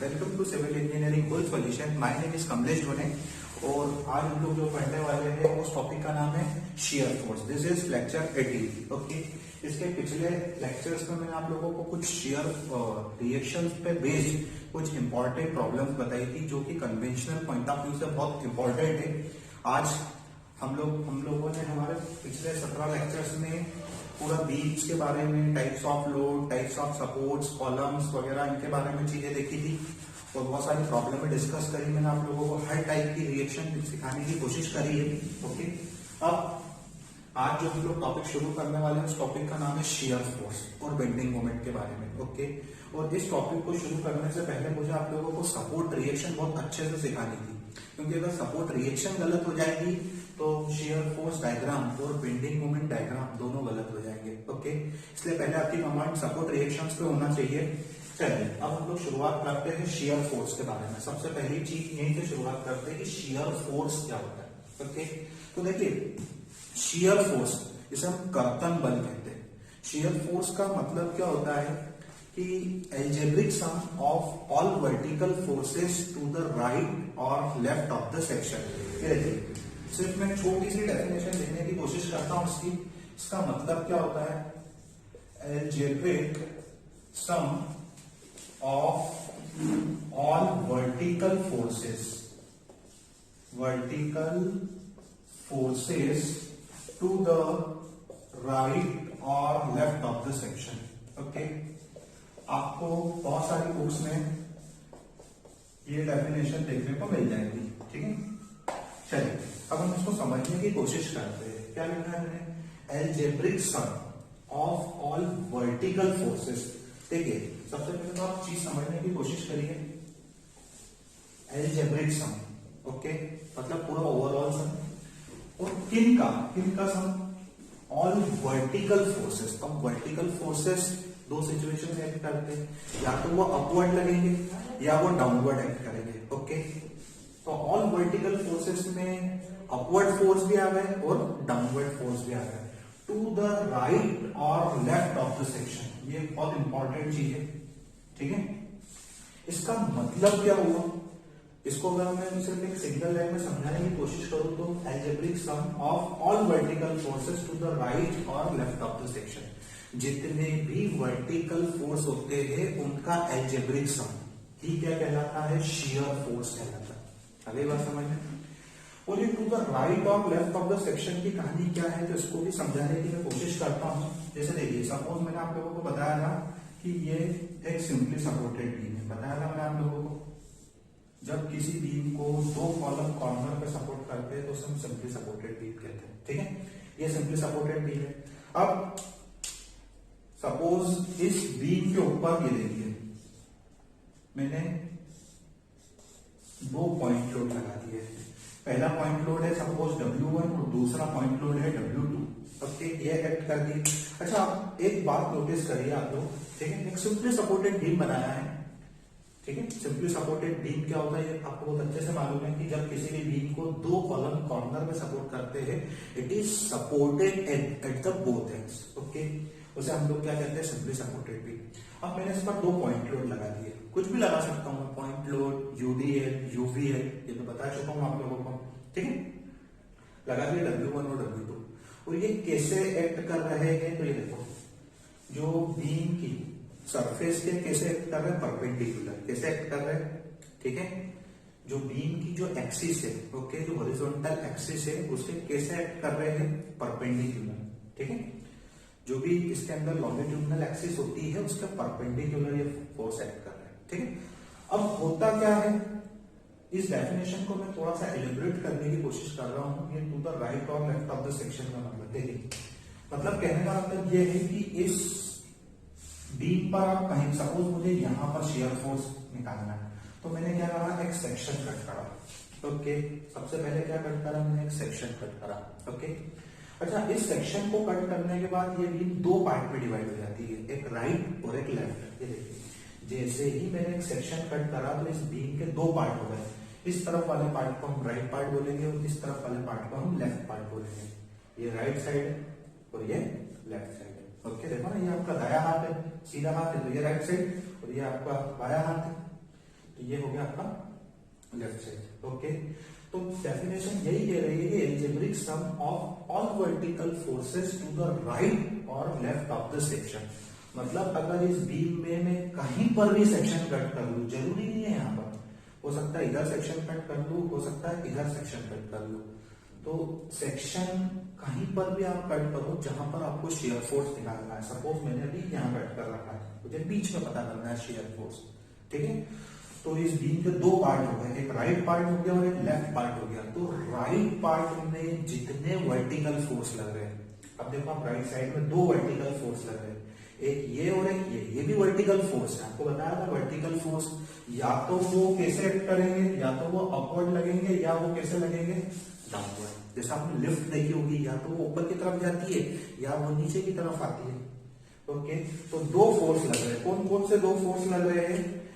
Welcome to civil engineering whole solution. My name is Kamlesh Dhone और आज हम लोग जो पढ़ने वाले हैं उस टॉपिक का नाम है shear force. This is lecture 18। Okay, इसके पिछले लेक्चर्स में मैंने आप लोगों को कुछ शियर रिएक्शंस पे बेस्ड कुछ इंपॉर्टेंट प्रॉब्लम्स बताई थी जो कि कन्वेंशनल पॉइंट ऑफ व्यू से बहुत इंपॉर्टेंट है। आज हम लोगों ने हमारे पिछले 17 लेक्चर्स में पूरा बीम्स के बारे में, types of load, types of supports, columns वगैरह इनके बारे में चीजें देखी थी और बहुत सारी प्रॉब्लम डिस्कस करी। मैंने आप लोगों को हर टाइप की रिएक्शन सिखाने की कोशिश करी है। ओके, अब आज जो हम लोग टॉपिक शुरू करने वाले हैं उस टॉपिक का नाम है शियर फोर्स और बेंडिंग मोमेंट के बारे में। ओके, और इस टॉपिक को शुरू करने से पहले मुझे आप लोगों को सपोर्ट रिएक्शन बहुत अच्छे से सिखानी थी, क्योंकि अगर सपोर्ट रिएक्शन गलत हो जाएगी तो शियर फोर्स डायग्राम और बेंडिंग मोमेंट डायग्राम दोनों गलत हो जाएंगे। ओके, इसलिए पहले आपकी कमांड सपोर्ट रिएक्शंस पे होना चाहिए। चलिए अब हम लोग शुरुआत करते हैं शियर फोर्स के बारे में। सबसे पहली चीज यहीं से शुरुआत करते हैं कि शियर फोर्स क्या होता है। ओके, तो देखिए शियर फोर्स इसे हम कर्तन बल कहते हैं। शियर फोर्स का मतलब क्या होता है कि algebraic sum of all vertical forces to the right or left of the section। ये देखिए, सिर्फ मैं छोटी सी डेफिनेशन देने की कोशिश करता हूं इसकी। इसका मतलब क्या होता है, algebraic sum of all vertical forces to the right or left of the section। Okay, आपको बहुत सारी बुक्स में ये डेफिनेशन देखने को मिल जाएगी। ठीक है, चलिए अब हम इसको समझने की कोशिश करते हैं। क्या लिखा है मैंने, algebraic sum of all vertical forces. देखिए सबसे पहले तो आप चीज समझने की कोशिश करिए। एल्जेब्रिक सम, ओके, मतलब पूरा ओवरऑल सम। और किन का सम, ऑल वर्टिकल फोर्सेस। अब वर्टिकल फोर्सेस दो सिचुएशन में एक्ट करते हैं, या तो वो अपवर्ड लगेंगे या वो डाउनवर्ड एक्ट करेंगे। ओके, तो ऑल वर्टिकल फोर्सेस में अपवर्ड फोर्स भी आ गए और डाउनवर्ड फोर्स भी आ गए टू द राइट और लेफ्ट ऑफ द सेक्शन। ये बहुत इंपॉर्टेंट चीज है। ठीक है, इसका मतलब क्या हुआ, इसको अगर मैं सिर्फ एक सिंगल लाइन में समझाने की कोशिश करूं तो algebraic sum of all vertical forces to the right और लेफ्ट ऑफ द सेक्शन। जितने भी वर्टिकल फोर्स होते हैं उनका एल्जेब्रिक सम ही क्या कहलाता है, शियर फोर्स कहलाता है। अगली बात समझ में। और ये टू द राइट और लेफ्ट ऑफ द सेक्शन की कहानी क्या है, तो इसको भी समझाने की मैं कोशिश करता हूं। जैसे देखिए, सपोज मैंने आप लोगों को बताया था कि ये एक सिंपली सपोर्टेड बीम है। बताया था मैंने आप लोगों को, जब किसी बीम को दो कॉलम कॉर्नर पे सपोर्ट करते हैं तो उसे हम सिंपली सपोर्टेड बीम कहते हैं। ठीक है, ये सिंपली सपोर्टेड बीम है। अब सपोज इस बीम के ऊपर ये देखिए मैंने दो पॉइंट लोड लगा दिए। पहला पॉइंट लोड है सपोज W1 और दूसरा पॉइंट लोड है W2। ओके, ये एक्ट कर दिए। अच्छा, आप एक बात नोटिस करिए आप लोग। ठीक है, एक सिंपली सपोर्टेड बीम बनाया है। ठीक है, सिंपली सपोर्टेड बीम क्या होता है ये आपको बहुत अच्छे से मालूम है कि जब किसी भी बीम को दो कॉलम कॉर्नर में सपोर्ट करते हैं, it is supported at the both ends. Okay, उसे हम लोग क्या कहते हैं, सिंपली सपोर्टेड बीम। अब मैंने इस पर दो पॉइंट लोड लगा दिए, कुछ भी लगा सकता हूं, पॉइंट लोड, यूडीएल, यूवीएल, ये तो बता चुका हूं आप लोगों को। ठीक है, लगा दिए W1 और W2। और ये कैसे एक्ट कर रहे हैं, तो ये देखो, जो बीम की सरफेस के कैसे एक्ट कर रहे हैं, परपेंडिकुलर कैसे एक्ट कर रहे हैं। ठीक है, जो बीम की जो एक्सिस है, ओके, जो हॉरिजॉन्टल एक्सिस है उसके कैसे एक्ट कर रहे हैं, परपेंडिकुलर। ठीक है, जो भी इसके अंदर लॉन्गिट्यूडिनल एक्सिस होती है उसके परपेंडिकुलर ये फोर्स एक्ट कर रहे हैं। ठीक है, अब होता क्या है, इस डेफिनेशन को मैं थोड़ा सा एलिब्रेट करने की कोशिश कर रहा हूं। ये टू द राइट और लेफ्ट ऑफ द सेक्शन का मतलब देखिए, मतलब कहने का मतलब ये है कि इस बीम पर आप कहीं, सपोज मुझे यहां पर शियर फोर्स निकालना है, तो मैंने क्या करा, एक सेक्शन कट करा। ओके, सबसे पहले क्या कट करा, मैंने एक सेक्शन कट करा। ओके, अच्छा, इस सेक्शन को कट करने के बाद ये बीम दो पार्ट में डिवाइड हो जाती है, एक राइट और एक लेफ्ट। ये देखिए, जैसे ही मैंने एक सेक्शन कट करा तो इस बीम के दो पार्ट हो गए। इस तरफ वाले पार्ट को हम राइट पार्ट बोलेंगे और इस तरफ वाले पार्ट को हम लेफ्ट पार्ट बोलेंगे। ये राइट साइड है और ये लेफ्ट साइड है। ओके, देखो ना, ये आपका दाया हाथ है, सीधा हाथ है, तो ये राइट साइड, और ये आपका बाया हाथ है। तो ये हो गया आपका लेफ्ट साइड। ओके, तो डेफिनेशन यही कह रही है कि algebraic sum of all vertical forces to the right और लेफ्ट ऑफ द सेक्शन। मतलब अगर इस बीम में मैं कहीं पर भी सेक्शन कट कर लूं, जरूरी नहीं है यहाँ पर, हो सकता है इधर सेक्शन कट कर लूं, हो सकता है इधर सेक्शन कट कर लूं, तो सेक्शन कहीं पर भी आप कट करो जहां पर आपको शेयर फोर्स निकालना है। सपोज मैंने अभी यहाँ कट कर रखा है, मुझे बीच में पता करना है शेयर फोर्स, ठीक है। तो इस बीम के दो पार्ट हो गए, एक राइट पार्ट हो गया और एक लेफ्ट पार्ट हो गया। तो राइट पार्ट में जितने वर्टिकल फोर्स लग रहे हैं, अब देखो आप राइट साइड में दो वर्टिकल फोर्स लग रहे हैं, एक ये और एक ये भी वर्टिकल फोर्स है। आपको बताया था वर्टिकल फोर्स या तो वो कैसे एक्ट करेंगे, या तो वो अपवर्ड लगेंगे या वो कैसे लगेंगे, डाउनवर्ड। जैसे आपने लिफ्ट देखी होगी, या तो वो ऊपर की तरफ जाती है या वो नीचे की तरफ आती है। ओके, तो दो फोर्स लग रहे हैं। कौन कौन से दो फोर्स लग रहे हैं?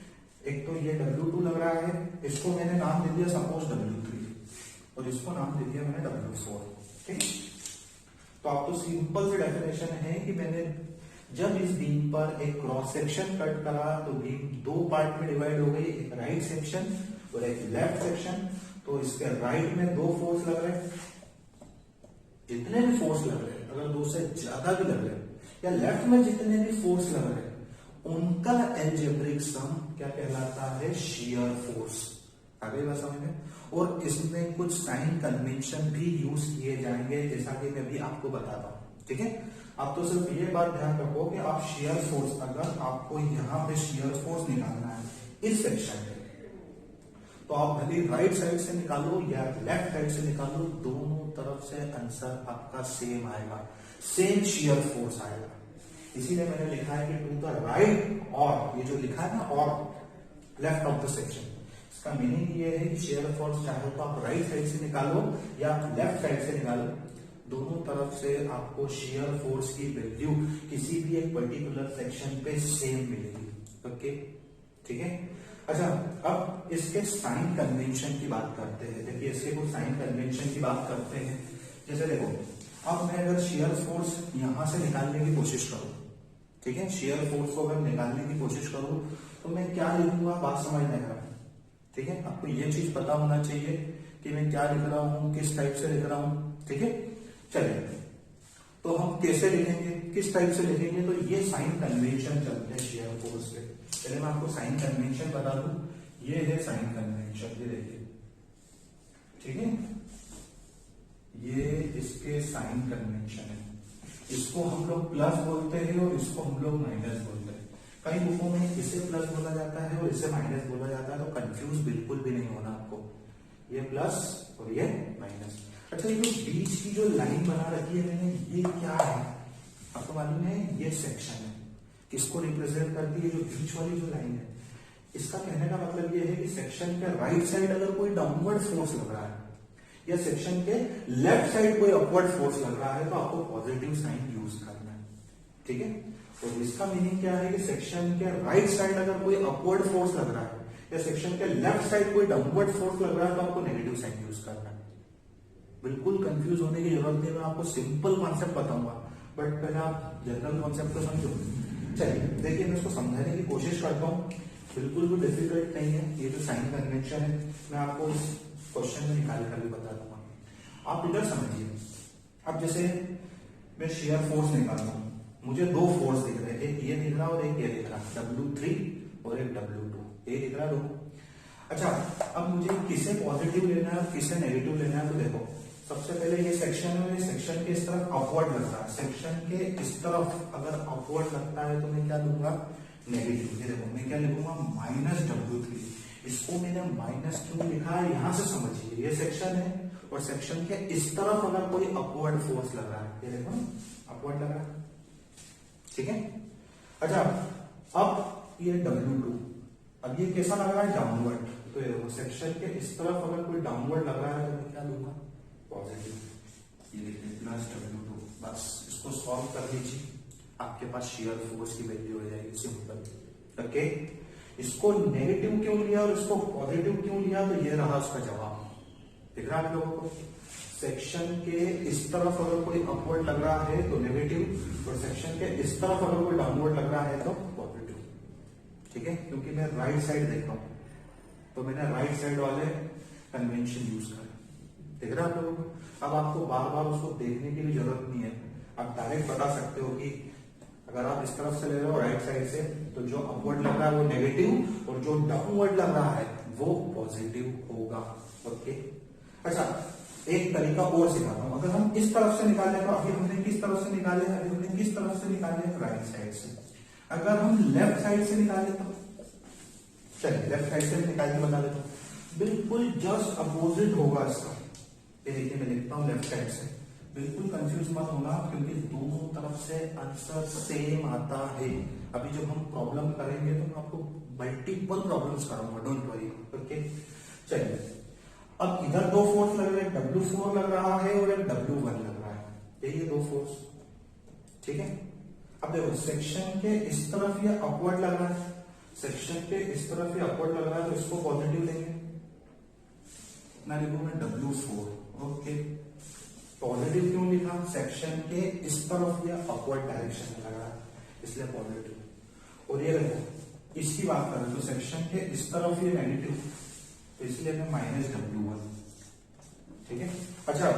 एक तो ये W2 लग रहा है, इसको मैंने नाम दे दिया सपोज W3, और इसको नाम दे दिया मैंने W4। ठीक, तो आप तो सिंपल सी डेफिनेशन है कि मैंने जब इस बीम पर एक क्रॉस सेक्शन कट करा तो बीम दो पार्ट में डिवाइड हो गई, एक राइट सेक्शन और एक लेफ्ट सेक्शन। तो इसके राइट में दो फोर्स लग रहे हैं, जितने भी फोर्स लग रहे हैं, अगर दो से ज्यादा भी लग रहे हैं, या लेफ्ट में जितने भी फोर्स लग रहे हैं, उनका एल्जेब्रिक सम क्या कहलाता है? Shear force. आगे बात समझ में। और इसमें कुछ साइन कन्वेंशन भी यूज किए जाएंगे, जैसा कि मैं भी आपको बताता हूं। ठीक है, आप तो सिर्फ ये बात ध्यान रखो कि आप शियर फोर्स, अगर आपको यहां पे शियर फोर्स निकालना है इस सेक्शन में, तो आप भले राइट साइड से निकालो या लेफ्ट साइड से निकालो, दोनों तरफ से आंसर आपका सेम आएगा, सेम शियर फोर्स आएगा। इसीलिए मैंने लिखा है कि टू द राइट, और ये जो लिखा है ना, और लेफ्ट ऑफ द सेक्शन, इसका मीनिंग ये है कि शियर फोर्स चाहे तो आप राइट साइड से निकालो या लेफ्ट साइड से निकालो, दोनों तरफ से आपको शियर फोर्स की वैल्यू किसी भी एक पर्टिकुलर सेक्शन पे सेम मिलेगी। ओके, ठीक है। अच्छा, अब इसके साइन कन्वेंशन की बात करते हैं। देखिए, इसके कुछ साइन कन्वेंशन की बात करते हैं। जैसे देखो, अब मैं अगर शियर फोर्स यहां से निकालने की कोशिश करूं, ठीक है, शियर फोर्स को अगर निकालने की कोशिश करूं तो मैं क्या लिखूंगा, बात समझने का। ठीक है, आपको ये चीज पता होना चाहिए कि मैं क्या लिख रहा हूं, किस टाइप से लिख रहा हूं। ठीक है, चलिए, तो हम कैसे लिखेंगे, किस टाइप से लिखेंगे, तो ये साइन कन्वेंशन चलते हैं शियर फोर्स पे। चलिए मैं आपको साइन कन्वेंशन बता दूं, ये है साइन कन्वेंशन, ये देखिए, ठीक है, ये इसके साइन कन्वेंशन है। इसको हम लोग प्लस बोलते हैं और इसको हम लोग माइनस बोलते हैं। कई बुकों में इसे प्लस बोला जाता है और इसे माइनस बोला जाता है, तो कंफ्यूज बिल्कुल भी नहीं होना आपको, ये प्लस और ये माइनस। अच्छा, ये जो बीच की जो लाइन बना रखी है मैंने, ये क्या है आपको मालूम है? ये सेक्शन है, किसको रिप्रेजेंट करती है? जो बीच वाली जो लाइन है। इसका कहने का मतलब ये है कि सेक्शन के राइट साइड अगर कोई डाउनवर्ड फोर्स लग रहा है या सेक्शन के लेफ्ट साइड कोई अपवर्ड फोर्स लग रहा है, तो आपको पॉजिटिव साइन यूज करना है। ठीक है, तो इसका मीनिंग क्या है कि सेक्शन के राइट साइड अगर कोई अपवर्ड फोर्स लग रहा है या सेक्शन के लेफ्ट साइड कोई डाउनवर्ड फोर्स लग रहा है, तो आपको नेगेटिव साइन यूज करना है। बिल्कुल कंफ्यूज होने की जरूरत नहीं, मैं आपको सिंपल कॉन्सेप्ट बताऊंगा, बट पहले आप जनरल कॉन्सेप्ट को समझो। चलिए देखिए, मैं इसको समझाने की कोशिश करता हूँ, बिल्कुल भी डिफिकल्ट नहीं है। ये जो साइन कन्वेंशन है मैं आपको इस क्वेश्चन में निकाल कर भी बता दूंगा। आप इधर समझिए, अब जैसे मैं शेयर फोर्स निकालता हूँ, मुझे दो फोर्स दिख रहे हैं, एक ये दिख रहा और एक ये दिख रहा, W3 और एक W2, ये दिख रहा दोनों। अच्छा, अब मुझे किसे पॉजिटिव लेना है और किसे नेगेटिव लेना है, तो देखो, सबसे पहले ये सेक्शन है, सेक्शन के इस तरफ अपवर्ड लग रहा है, सेक्शन के इस तरफ अगर अपवर्ड लगता है तो मैं क्या दूंगा, नेगेटिव। ये देखो, मैं क्या लिखूंगा, -W3। इसको मैंने माइनस क्यों लिखा है, यहां से समझिए, ये सेक्शन है और सेक्शन के इस तरफ अगर कोई अपवर्ड फोर्स लग रहा है, ये देखो अपवर्ड लग रहा है। ठीक है, अच्छा, अब ये W2, अब ये कैसा लग रहा है, डाउनवर्ड। तो ये देखो, सेक्शन के इस तरफ अगर कोई डाउनवर्ड लग रहा है तो मैं क्या लूंगा, पॉजिटिव। ये देखिए +W2, बस इसको सॉल्व कर लीजिए, आपके पास शियर फोर्स की वैल्यू हो जाएगी, सिंपल। ओके, इसको नेगेटिव क्यों लिया और इसको पॉजिटिव क्यों लिया, तो ये रहा उसका जवाब। दिख रहा है आप लोगों को, सेक्शन के इस तरफ अगर कोई अपवर्ड लग रहा है तो नेगेटिव, और सेक्शन के इस तरफ अगर कोई डाउनवर्ड लग रहा है तो पॉजिटिव। ठीक है, क्योंकि मैं राइट साइड देख रहा हूं, तो मैंने राइट साइड वाले कन्वेंशन यूज करे। देख रहे हैं आप लोगों को? अब आपको बार बार उसको देखने की भी जरूरत नहीं है, आप डायरेक्ट बता सकते हो कि अगर आप इस तरफ से ले रहे हो राइट साइड से, तो जो अपवर्ड लग रहा है वो नेगेटिव और जो डाउनवर्ड लग रहा है वो पॉजिटिव होगा। ओके, अच्छा एक तरीका और सिखाता हूं। अगर हम इस तरफ से निकाले तो अभी हमने किस तरफ से निकाले, अभी हमने किस तरफ से निकाले, राइट साइड से। अगर हम लेफ्ट साइड से निकाले तो चलिए लेफ्ट साइड से निकाल के बता देता हूं। बिल्कुल जस्ट अपोजिट होगा इसका। ये देखिए मैं लिखता हूं लेफ्ट साइड से। बिल्कुल कंफ्यूज मत होना क्योंकि दोनों तरफ से आंसर सेम आता है। अभी जब हम प्रॉब्लम करेंगे तो मैं आपको मल्टीपल प्रॉब्लम्स कराऊंगा, डोंट वरी। ओके चलिए, अब इधर दो फोर्स लग रहे हैं, W4 लग रहा है और एक W1 लग रहा है, यही दो फोर्स। ठीक है, अब देखो सेक्शन के इस तरफ ये अपवर्ड लग रहा है, सेक्शन के इस तरफ ये अपवर्ड लग रहा है, तो इसको पॉजिटिव लेंगे ना, लिखूं मैं W4। ओके, पॉजिटिव क्यों लिखा, सेक्शन के इस तरफ ये अपवर्ड डायरेक्शन में लग रहा है इसलिए पॉजिटिव। और ये देखो इसकी बात करें तो सेक्शन के इस तरफ ये नेगेटिव, तो इसलिए मैं -W1। ठीक है, अच्छा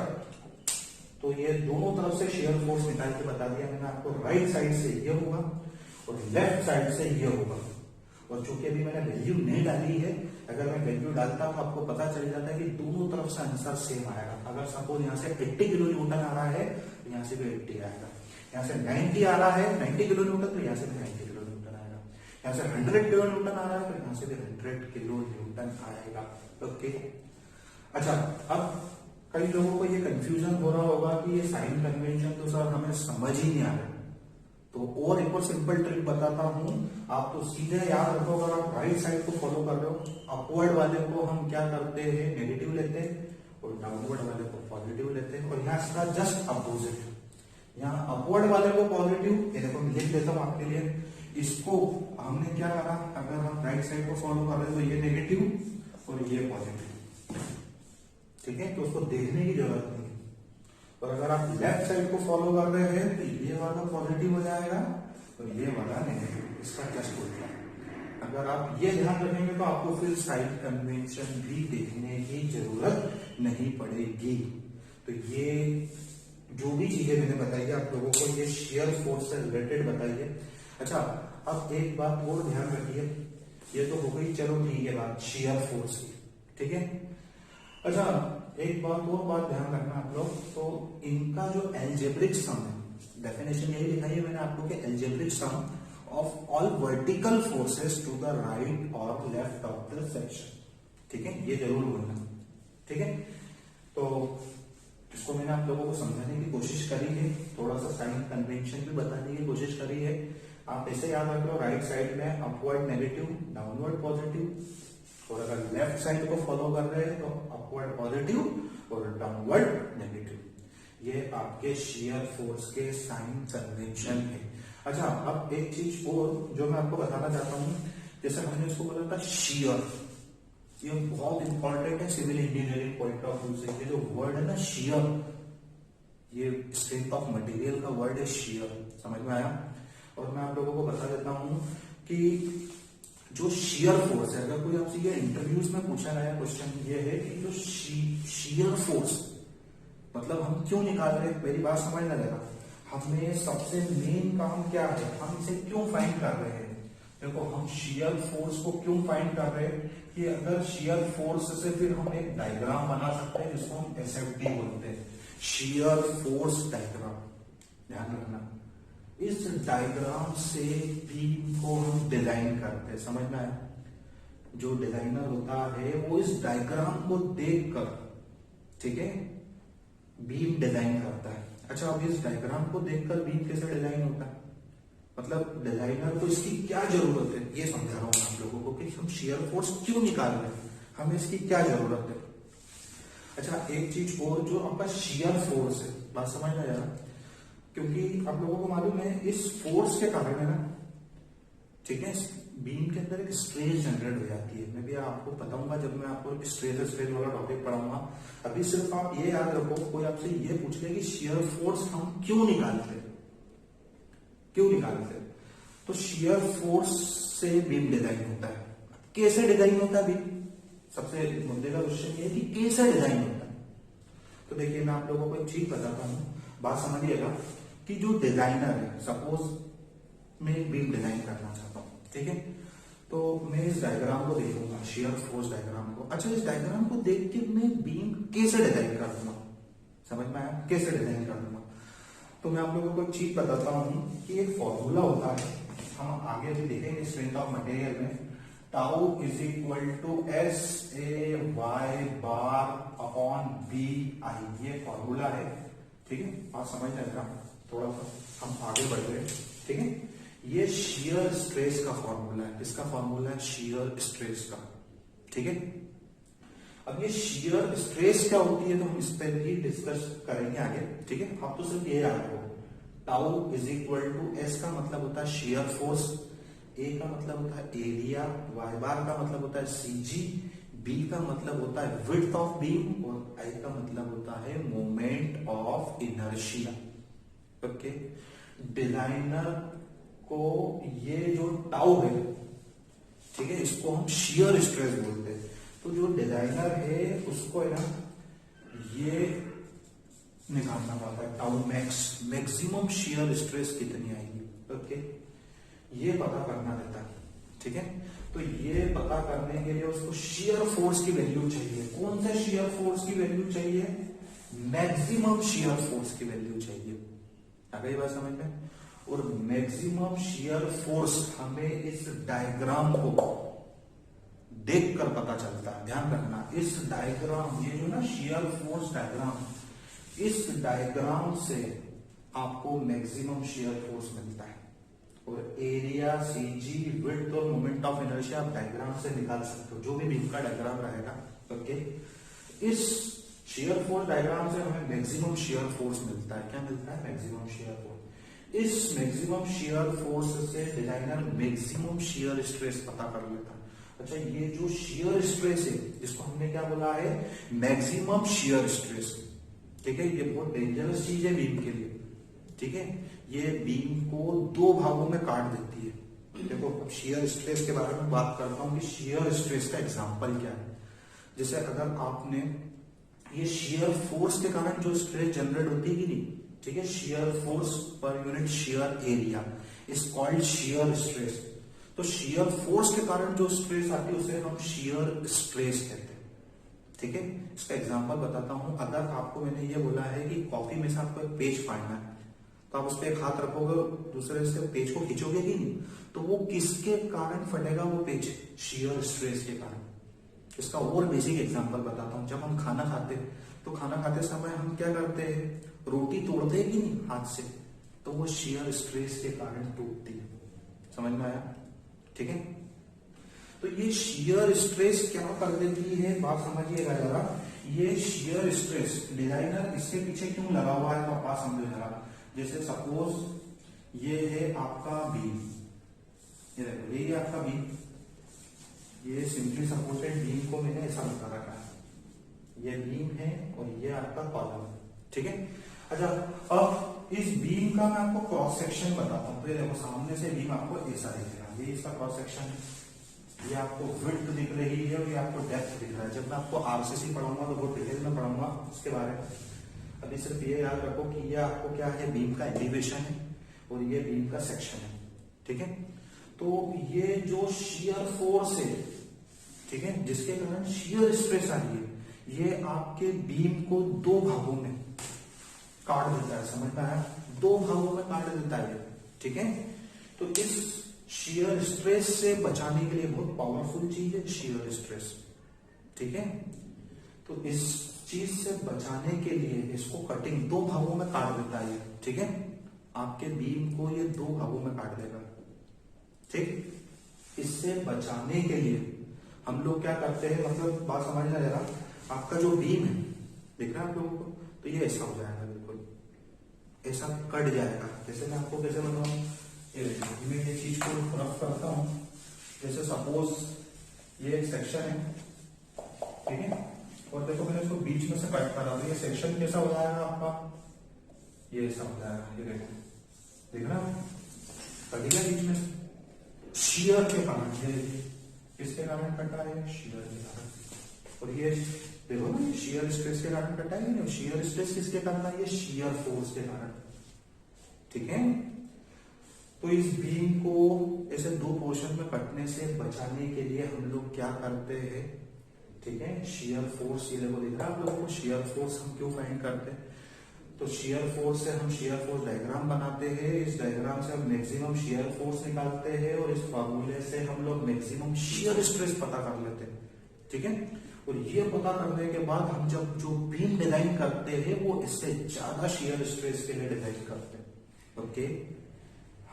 तो ये दोनों तरफ से शेयर फोर्स निकाल के बता दिया मैंने आपको। राइट साइड से ये होगा और लेफ्ट साइड से ये होगा। और चूंकि अभी मैंने वैल्यू नहीं डाली है, अगर मैं वैल्यू डालता तो आपको पता चल जाता है कि दोनों तरफ से आंसर सेम आएगा। अगर सपोज यहाँ से 80 किलो न्यूटन आ रहा है तो यहाँ से भी 80 आएगा, यहाँ से 90 आ रहा है 90 किलो न्यूटन तो यहाँ से भी 90 किलो न्यूटन आएगा, यहाँ से 100 किलो न्यूटन आ रहा है तो यहाँ से भी 100 किलो न्यूटन आएगा। ओके, अच्छा अब कई लोगों को ये कंफ्यूजन हो रहा होगा कि ये साइन कन्वेंशन तो सर हमें समझ ही नहीं आ रहा, तो और एक और सिंपल ट्रिक बताता हूं, आप तो सीधे याद रखो। अगर आप राइट साइड को फॉलो कर रहे हो, अपवर्ड वाले को हम क्या करते हैं, नेगेटिव लेते हैं और डाउनवर्ड वाले को पॉजिटिव लेते हैं। और यहाँ इसका जस्ट अपोजिट, यहाँ अपवर्ड वाले को पॉजिटिव, ये देखो लिख देता हूं आपके लिए, इसको हमने क्या करा, अगर हम राइट साइड को फॉलो कर रहे हैं तो ये नेगेटिव और ये पॉजिटिव। ठीक है, तो उसको देखने की जरूरत नहीं। और अगर आप लेफ्ट साइड को फॉलो कर रहे हैं तो ये वाला पॉजिटिव हो जाएगा और ये वाला नेगेटिव, इसका जस्ट उल्टा। अगर आप ये ध्यान रखेंगे तो आपको फिर साइन कन्वेंशन भी देखने की जरूरत नहीं पड़ेगी। तो ये जो भी चीजें मैंने बताई आप लोगों को, ये शेयर फोर्स से रिलेटेड बताई है। अच्छा अब एक बात और ध्यान रखिए, ये तो हो गई चलो ठीक है बात शेयर फोर्स की। ठीक है, अच्छा एक बात और बात ध्यान रखना आप लोग, तो इनका जो एल्जेब्रिक सम है, डेफिनेशन यही लिखाई है मैंने आपको कि algebraic sum of all vertical forces to the right और लेफ्ट ऑफ द सेक्शन। ठीक है, ये जरूर बोलना। ठीक है, तो इसको मैंने आप लोगों को समझाने की कोशिश करी है, थोड़ा सा साइन कन्वेंशन भी बताने की कोशिश करी है। आप ऐसे याद रख लो, राइट साइड में अपवर्ड नेगेटिव, डाउनवर्ड पॉजिटिव, और अगर लेफ्ट साइड को फॉलो कर रहे हैं तो अपवर्ड पॉजिटिव और डाउनवर्ड नेगेटिव। ये आपके शेयर फोर्स के साइन कन्वेंशन है। अच्छा अब एक चीज और जो मैं आपको बताना चाहता हूं, जैसे हमने इसको बोला था शियर, ये बहुत इंपॉर्टेंट है civil engineering point of view से। ये जो वर्ड है ना शियर, ये स्ट्रेंथ ऑफ मटेरियल का वर्ड है शियर, समझ में आया। और मैं आप लोगों को बता देता हूं कि जो शियर फोर्स है, अगर कोई आपसे ये इंटरव्यूज में पूछा गया क्वेश्चन ये है कि जो शियर फोर्स मतलब हम क्यों निकाल रहे हैं, मेरी बात समझना जरा, हमें सबसे मेन काम क्या है, हम इसे क्यों फाइंड कर रहे हैं। देखो हम शियर फोर्स को क्यों फाइंड कर रहे हैं कि अगर शियर फोर्स से फिर हम एक डायग्राम बना सकते हैं जिसको हम SFD बोलते हैं, शियर फोर्स डायग्राम। ध्यान रखना, इस डायग्राम से बीम को हम डिजाइन करते हैं, समझ में आया। जो डिजाइनर होता है वो इस डायग्राम को देखकर, ठीक है, बीम डिजाइन करता है। अच्छा अब इस डायग्राम को देखकर बीम कैसे डिजाइन होता है, मतलब डिजाइनर को इसकी क्या जरूरत है, ये समझा रहा हूं आप लोगों को कि हम शेयर फोर्स क्यों निकाल रहे हैं, हमें इसकी क्या जरूरत है। अच्छा एक चीज और, जो आपका शेयर फोर्स है, बात समझना जरा, क्योंकि आप लोगों को मालूम है इस फोर्स के कारण है ना, ठीक है, बीम के अंदर एक स्ट्रेस जनरेट हो जाती है। मैं भी आपको बताऊंगा जब मैं आपको स्ट्रेस वाला टॉपिक पढ़ाऊंगा। अभी सिर्फ आप ये याद रखो, कोई आपसे ये पूछ ले कि शियर फोर्स हम क्यों निकालते, तो शियर फोर्स से बीम डिजाइन होता है। कैसे डिजाइन होता है बीम, सबसे मुद्दे का क्वेश्चन ये है कि कैसे डिजाइन होता है। तो देखिए मैं आप लोगों को एक चीज बताता हूँ, बात समझिएगा कि जो डिजाइनर है, सपोज मैं एक बीम डिजाइन करना चाहता हूँ, ठीक है, तो मैं इस डायग्राम को देखूंगा, शियर फोर्स डायग्राम को। अच्छा, इस डायग्राम को देख के मैं बीम कैसे डिजाइन कर दूंगा, समझ में आया, कैसे डिजाइन कर दूंगा। तो मैं आप लोगों को एक चीज बताता हूँ कि एक फॉर्मूला होता है, हम आगे भी देखेंगे स्ट्रेंथ ऑफ मटेरियल में, tau is equal to S A Y bar upon B I, ये फॉर्मूला है, ठीक है, आप समझ लेना, थोड़ा सा हम आगे बढ़ गए, ठीक है। ये शियर स्ट्रेस का फॉर्मूला है, किसका फॉर्मूला है, शियर स्ट्रेस का, ठीक है। अब ये शियर स्ट्रेस क्या होती है तो हम इस पर भी डिस्कस करेंगे आगे, ठीक है। आप तो सिर्फ ये याद रखो, tau is equal to S का मतलब होता है शियर फोर्स, ए का मतलब होता है एरिया, वाई बार का मतलब होता है सीजी, बी का मतलब होता है विड्थ ऑफ बीम और आई का मतलब होता है moment of inertia. Okay, designer को ये जो टाउ है, ठीक है, इसको हम शियर स्ट्रेस बोलते हैं। तो जो डिजाइनर है उसको है ना ये निकालना पड़ता है, tau max, maximum shear stress कितनी आएगी, ओके, ये पता करना रहता है, ठीक है। तो ये पता करने के लिए उसको शियर फोर्स की वैल्यू चाहिए। कौन सा शियर फोर्स की वैल्यू चाहिए, मैक्सिमम शियर फोर्स की वैल्यू चाहिए, आ गई बात समझ में। और मैक्सिमम शियर फोर्स हमें इस डायग्राम को देखकर पता चलता है, ध्यान रखना, इस डायग्राम, ये जो ना शियर फोर्स डायग्राम, इस डायग्राम से आपको मैक्सिमम शियर फोर्स मिलता है। और एरिया, सीजी, विड्थ और मोमेंट ऑफ इनर्शिया आप डायग्राम से निकाल सकते हो, जो भी बीम का डायग्राम रहेगा, ओके। इस शियर फोर्स डायग्राम से हमें मैक्सिमम शियर फोर्स मिलता है, क्या मिलता है, मैक्सिमम शियर फोर्स। इस मैक्सिमम शियर फोर्स से डिजाइनर मैक्सिमम शियर स्ट्रेस पता कर लेता है। अच्छा, ये जो शियर स्ट्रेस है जिसको हमने क्या बोला है, मैक्सिमम शियर स्ट्रेस, ठीक है, ये बहुत डेंजरस चीज है बीम के लिए, ठीक है। ये बीम को दो भागों में काट देती है। देखो, अब शियर स्ट्रेस के बारे में बात करता हूं कि शियर स्ट्रेस का एग्जांपल क्या है। जैसे अगर आपने ये शियर फोर्स के कारण जो स्ट्रेस जनरेट होती है कि नहीं, ठीक है, shear force per unit shear area is called shear stress. तो शियर फोर्स के कारण जो स्ट्रेस आती है उसे हम शियर स्ट्रेस कहते हैं, ठीक है। इसका एग्जांपल बताता हूं। अगर आपको मैंने ये बोला है कि कॉपी में से आपको एक पेज फाड़ना है, तो आप उस पर एक हाथ रखोगे, दूसरे से पेज को खींचोगे कि नहीं, तो वो किसके कारण फटेगा, वो पेज शियर स्ट्रेस के कारण। इसका और बेसिक एग्जांपल बताता हूं। जब हम खाना खाते हैं तो खाना खाते समय हम क्या करते हैं, रोटी तोड़ते हैं कि नहीं हाथ से, तो वो शियर स्ट्रेस के कारण टूटती है, समझ में आया, ठीक है। तो ये शियर स्ट्रेस क्या कर देती है, बात समझिएगा जरा। ये शियर स्ट्रेस डिजाइनर इसके पीछे क्यों लगा हुआ है, तो बात समझो जरा। जैसे सपोज ये है आपका बीम, ये देखो, ये आपका बीम, ये सिंपली सपोर्टेड बीम को मैंने ऐसा बता रखा है, ये बीम है और ये आपका कॉलम, ठीक है। अच्छा, अब इस बीम का मैं आपको क्रॉस सेक्शन बताता हूं। तो ये देखो, सामने से बीम आपको ऐसा दिखेगा, ये इसका क्रॉस सेक्शन है, ये आपको विड्थ दिख रही है और ये आपको डेप्थ दिख रहा है। जब मैं आपको आरसीसी पढ़ाऊंगा तो बहुत डिटेल में पढ़ाऊंगा उसके बारे में। अभी सिर्फ ये याद रखो कि ये आपको क्या है, बीम का एलिवेशन है और ये बीम का सेक्शन है, ठीक है। तो ये जो शियर फोर्स है, ठीक है, जिसके कारण शियर स्ट्रेस आ रही है, ये आपके बीम को दो भागों में काट देता है, समझ में आया, दो भागों में काट देता है, ठीक है। तो इस शियर स्ट्रेस से बचाने के लिए बहुत पावरफुल चीज है शियर स्ट्रेस, ठीक है। तो इस चीज से बचाने के लिए इसको कटिंग दो भागों में काट देता है, ठीक है। आपके बीम को ये दो भागों में काट देगा, ठीक। इससे बचाने के लिए हम लोग क्या करते हैं, मतलब बात समझना जरा। आपका जो बीम है, दिख रहा है आप लोगों को, तो ये ऐसा हो जाएगा, बिल्कुल ऐसा कट जाएगा। जैसे मैं आपको कैसे बताऊं, मैं ये चीज को रफ करता हूं। जैसे सपोज ये एक सेक्शन है, ठीक है, और देखो मैंने इसको बीच में से कट करा, तो ये सेक्शन कैसा हो जाएगा आपका, ये ऐसा हो जाएगा, ये देखो, देख रहा है, कट गया बीच में से शियर के कारण। ये किसके कारण कटा है, शियर के कारण, और ये देखो ना, ये शियर स्ट्रेस के कारण कटा है ना, शियर स्ट्रेस किसके कारण है, ये शियर फोर्स के कारण, ठीक है। तो इस बीम को ऐसे दो पोर्शन में कटने से बचाने के लिए हम लोग क्या करते हैं, ठीक है, शियर फोर्स, ये देखो दिख रहा है आप लोगों को, शियर फोर्स हम क्यों फाइंड करते हैं, तो शियर फोर्स से हम शियर फोर्स डायग्राम बनाते हैं, इस डायग्राम से हम मैक्सिमम शियर फोर्स निकालते हैं और इस फॉर्मूले से हम लोग मैक्सिमम शियर स्ट्रेस पता कर लेते हैं, ठीक है। और ये पता करने के बाद हम जब जो बीम डिजाइन करते हैं वो इससे ज्यादा शियर स्ट्रेस के लिए डिजाइन करते हैं, ओके।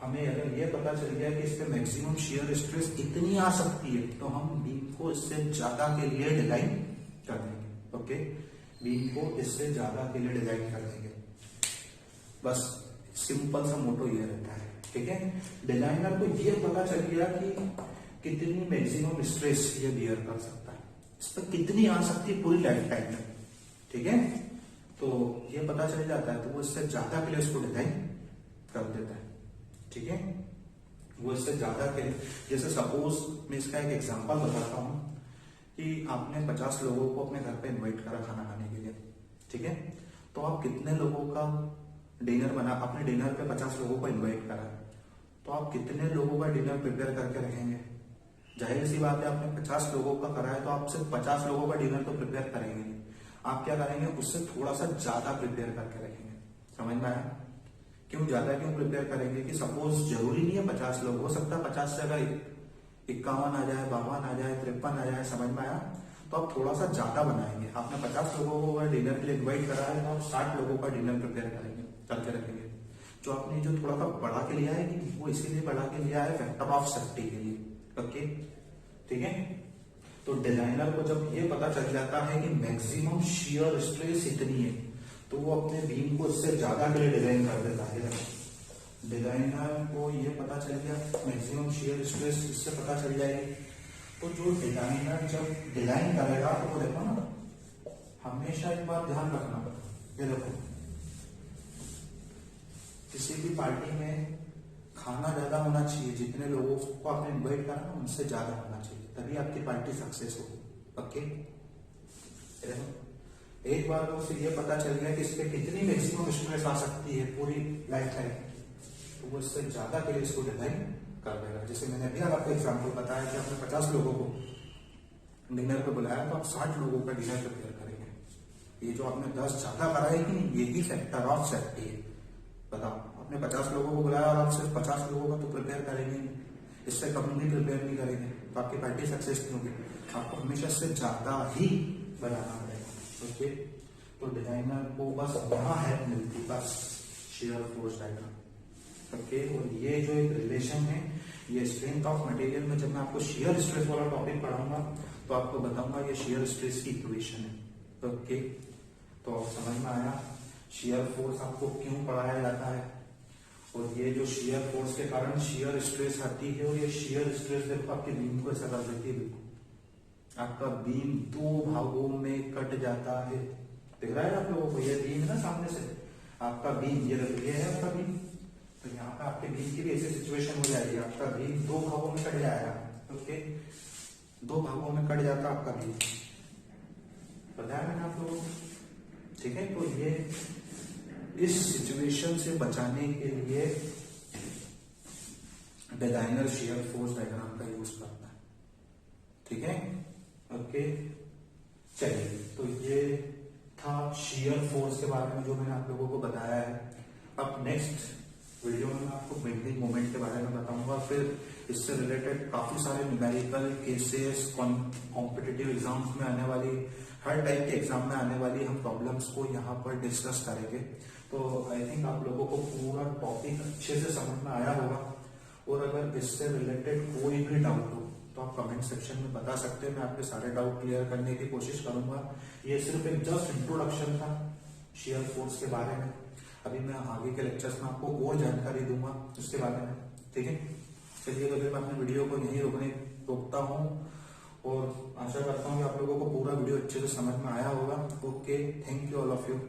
हमें अगर ये पता चल गया कि इस पे मैक्सिमम शियर स्ट्रेस इतनी आ सकती है तो हम बीम को इससे ज्यादा के लिए डिजाइन कर देंगे, ओके, बीम को इससे ज्यादा के लिए डिजाइन कर देंगे। बस सिंपल सा मोटो ये रहता है, ठीक है। डिजाइनर को ये पता चल गया कि कितनी मैक्सिमम स्ट्रेस ये बियर कर सकता है, इस पर कितनी आ सकती है पूरी लाइफ टाइम में, ठीक है। तो ये पता चल जाता है तो वो इससे ज्यादा के लिए उसको डिजाइन कर देता है, ठीक है। वो इससे ज्यादा के लिए, जैसे सपोज मैं इसका एक एग्जांपल बताता हूं कि आपने 50 लोगों को अपने घर पे इनवाइट करा खाना खाने के लिए, ठीक है। तो आप कितने लोगों का डिनर बना, अपने डिनर पे 50 लोगों को इनवाइट करा, तो आप कितने लोगों का डिनर प्रिपेयर करके रखेंगे, जाहिर सी बात है आपने 50 लोगों का करा है तो आप सिर्फ 50 लोगों का डिनर तो प्रिपेयर करेंगे नहीं, आप क्या करेंगे, उससे थोड़ा सा ज्यादा प्रिपेयर करके रखेंगे, समझ में आया। क्यों ज्यादा क्यों प्रिपेयर करेंगे कि सपोज जरूरी नहीं है 50 लोग, हो सकता है 50 से अगर 51 आ जाए, 52 आ जाए, 53 आ जाए, समझ में आया, तो आप थोड़ा सा ज्यादा बनाएंगे। आपने 50 लोगों को अगर डिनर के लिए इन्वाइट करा है तो आप 60 लोगों का डिनर प्रिपेयर करेंगे, करके रखेंगे। जो आपने जो थोड़ा सा बढ़ा के लिया है कि वो इसीलिए बढ़ा के लिया है फैक्टर ऑफ सेफ्टी के लिए, ओके, ठीक है। तो डिजाइनर को जब ये पता चल जाता है कि मैक्सिमम शियर स्ट्रेस इतनी है तो वो अपने बीम को इससे ज्यादा के लिए डिजाइन कर देता है। डिजाइनर को ये पता चल गया मैक्सिमम शियर स्ट्रेस इससे पता चल जाएगी, तो जो डिजाइनर जब डिजाइन करेगा तो वो देखो ना, हमेशा एक बात ध्यान रखना, ये देखो किसी भी पार्टी में खाना ज्यादा होना चाहिए, जितने लोगों को आपने इन्वाइट करा ना उनसे ज्यादा होना चाहिए, तभी आपकी पार्टी सक्सेस होगी, ओके। एक बार तो उसे ये पता चल गया कि इस पे कितनी मैक्सिमम स्ट्रेस आ सकती है पूरी लाइफ टाइम, तो वो इससे ज्यादा के लिए इसको डिजाइन कर देगा। जैसे मैंने अभी आपको एग्जाम्पल बताया कि आपने 50 लोगों को डिनर पे बुलाया तो आप 60 लोगों का डिनर प्रिपेयर करेंगे, ये जो आपने 10 ज्यादा करा है कि नहीं, यही फैक्टर ऑफ सेफ्टी है। बताओ, आपने 50 लोगों को बुलाया और आप सिर्फ 50 लोगों का तो प्रिपेयर करेंगे नहीं, इससे कम भी प्रिपेयर नहीं करेंगे तो आपकी पार्टी सक्सेस नहीं होगी, आपको हमेशा इससे ज्यादा ही बनाना पड़ेगा, ओके। तो डिजाइनर को बस वहां हेल्प मिलती, बस शियर फोर्स डायग्राम, ओके। और ये जो एक रिलेशन है, ये स्ट्रेंथ ऑफ मटेरियल में जब मैं आपको शियर स्ट्रेस वाला टॉपिक पढ़ाऊंगा तो आपको बताऊंगा ये शियर स्ट्रेस की इक्वेशन है, ओके। तो समझ में आया शियर फोर्स आपको क्यों पढ़ाया जाता है, और ये जो शियर फोर्स के कारण शियर स्ट्रेस आती है, और ये शियर स्ट्रेस देखो आपके बीम को ऐसा कर देती है, बिल्कुल आपका बीम 2 भागों में कट जाता है, दिख रहा है आप लोगों को, ये बीम ना सामने से आपका बीम, ये है आपका बीम, तो यहाँ पे आपके बीम की भी ऐसी सिचुएशन हो जाएगी, आपका बीम 2 भागों में कट जाएगा, ओके, 2 भागों में कट जाता आपका बीम, बताया मैंने आप लोगों को, ठीक है। तो ये इस सिचुएशन से बचाने के लिए डिजाइनर शियर फोर्स डायग्राम का यूज करता है, ठीक है, ओके। चलिए, तो ये था शियर फोर्स के बारे में जो मैंने आप लोगों को बताया है। अब नेक्स्ट वीडियो में मैं आपको बेंडिंग मोमेंट के बारे में बताऊंगा, फिर इससे रिलेटेड काफी सारे न्यूमेरिकल केसेस, कॉम्पिटिटिव एग्जाम्स में आने वाली, हर टाइप के एग्जाम में आने वाली हम प्रॉब्लम्स को यहाँ पर डिस्कस करेंगे। तो आई थिंक आप लोगों को पूरा टॉपिक अच्छे से समझ में आया होगा, और अगर इससे रिलेटेड कोई भी डाउट हो तो आप कमेंट सेक्शन में बता सकते हैं, मैं आपके सारे डाउट क्लियर करने की कोशिश करूंगा। ये सिर्फ एक जस्ट इंट्रोडक्शन था शियर फोर्स के बारे में, अभी मैं आगे के लेक्चर्स में आपको और जानकारी दूंगा उसके बारे में, ठीक है। चलिए, तो फिर मैं अपने वीडियो को यहीं रोकता हूँ, और आशा करता हूँ कि आप लोगों को पूरा वीडियो अच्छे से समझ में आया होगा, okay. Thank you all of you.